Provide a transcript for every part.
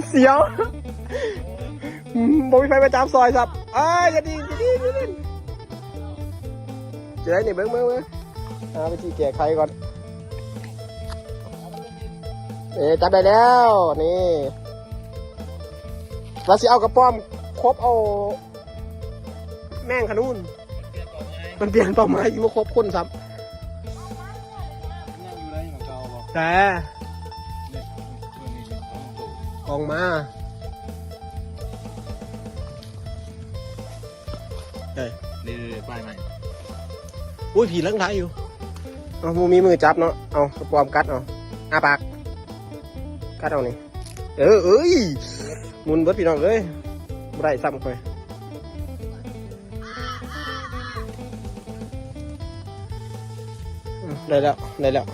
เสียวบ่มีไฟประจำซอยสับอย่าดีจะได้นี่เบิ้งไปจีแก่ใครก่อนจับได้แล้วนี่เราสิเอากระป้อมครบเอาแม่งขนุนมันเปลี่ยนเป้าหมายอยู่มาครบคนซ้ำแต่ออกมานี่ป้ายใหม่อุ้ยผีลังท้ายอยู่เอามูมีมือจับเนาะเอากระปอมกัดเอาปากกัดเอานี่เอ้ยมุนเบิดพี่น้องเลยไม่ได้ซ้ำไปได้แล้ว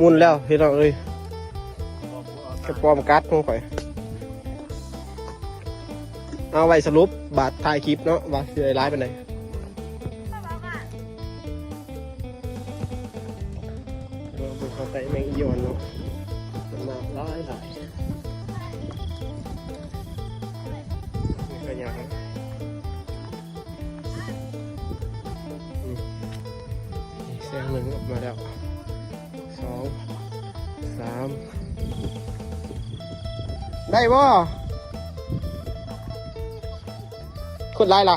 มุนแล้วพี่น้องเลยกระปอมกัดของข่อยเอาไว้สรุปบาทถ่ายคลิปเนาะว่าคือร้ายไปไหนเราเขาใส่แมงอียอนเนาะมาร้ายนี่ก็ยังเสียงหนึ่งออกมาแล้ว2 3ได้บ่คนร้ายเหรอ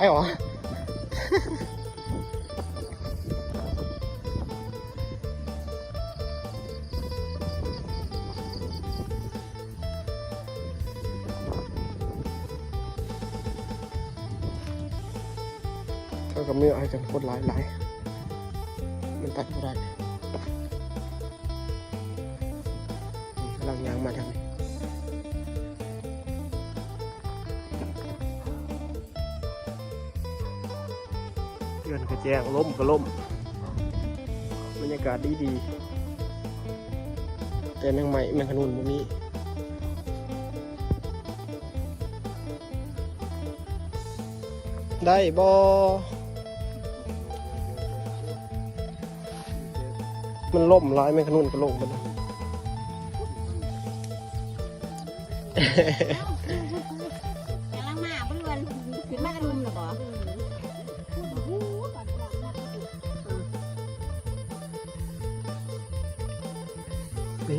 เขากับมือให้กันคนร้ายมันตัดไม่ได้กำลังยางมาทางนี้เงินกระแจงล้มก็ล้มบรรยากาศดีแต่แมงไหม้แมงขนุนมันมีได้บ่มันล่มร้ายแมงขนุนก็ล่มไปเลยกำลังมาเพื่อนขึ้นมากระดุมหรอบ่นี่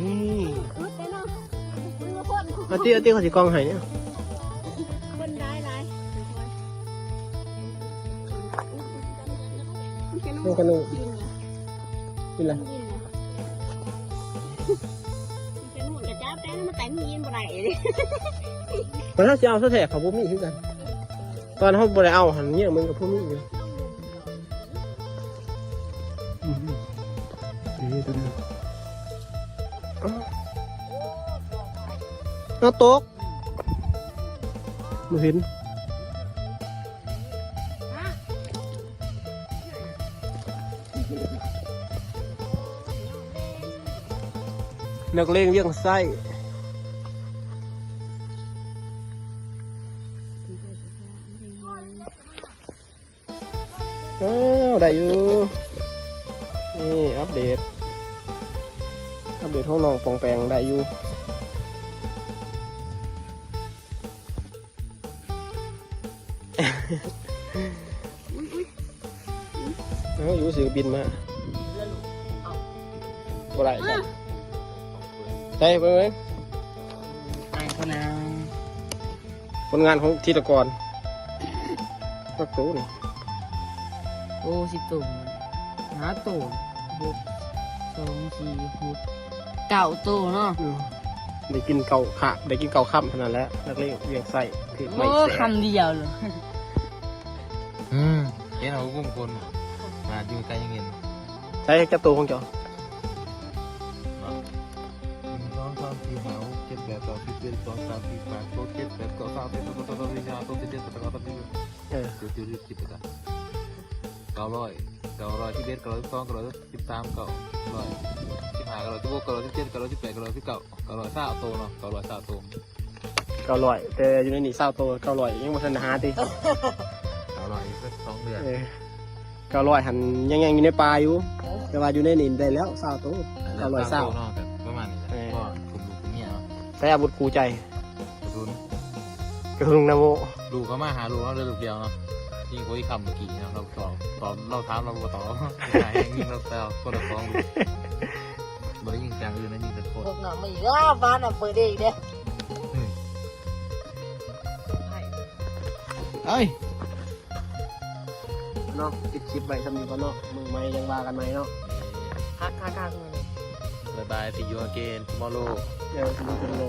เอาเตี้ยเขาสิกองให้เนี่ยคนร้ายแมงขนุนกินอะไรกระจ้าแป้งมาแต่งยีนบ่ได้เลยมันถ้าจะเอาเสื้อแถบเขาพวกมีขึ้นกันตอนเขาบ่ได้เอาหันเนี่ยมึงกับพวกมีอยู่นี่ตัวนี้เอาโต๊ะมาเห็นนักเลงเลี้ยงไส้ได้อยู่นี่อัปเดตห้องนอนปองแปงได้อยู่อยู่สื่อบินมาบ่ได้ใช่ไปไหมผลงานของธีรกรก็โตนี่โอ้10 ตัว5 ตัว6 2 4 6 9 ตัวเนาะได้กินเก่าค่ะได้กินเก่าค่ำขนาดแล้วนักเลี้ยงไส้คือไม่แสบคำเดียวเลยเห็นเอากุ้งคนมาอยู่ใกล้ยังเห็นใช้แค่ตัวของเจ้า900ที่เบ็ด900 2 913 900 15 916 917 918 919 920ตัวเนาะ920ตัว900แต่อยู่ในนี่20ตัว900ยังบ่ทันหาติ900สัก2 เดือน900หันยังอยู่ในป่าอยู่แต่ว่าอยู่ในนี่ได้แล้ว20ตัว920เนาะประมาณนี้ก็คุม ใช้อาวุธคู่ใจ รุน กระทุงนะโม ลูกก็มาหาลูกเราเลยลูกเดียวเนาะยิงโอ้ยคำเมื่อกี้นะเราตอนเราถามเราต่อหายยิงเราแต่คนละฟ้องลูกบ่ได้ยิงแกงอื่นนะยิงแต่คน พวกหนังมาอีกแล้วบ้านอ่ะเปิดเองเด้ เอ้ย เนาะติดคลิปไว้สำนีก่อนเนาะมือไม่ยังว่ากันไหมเนาะ คักๆเลย บายบาย see you again tomorrow เดี๋ยวมีเป็นโล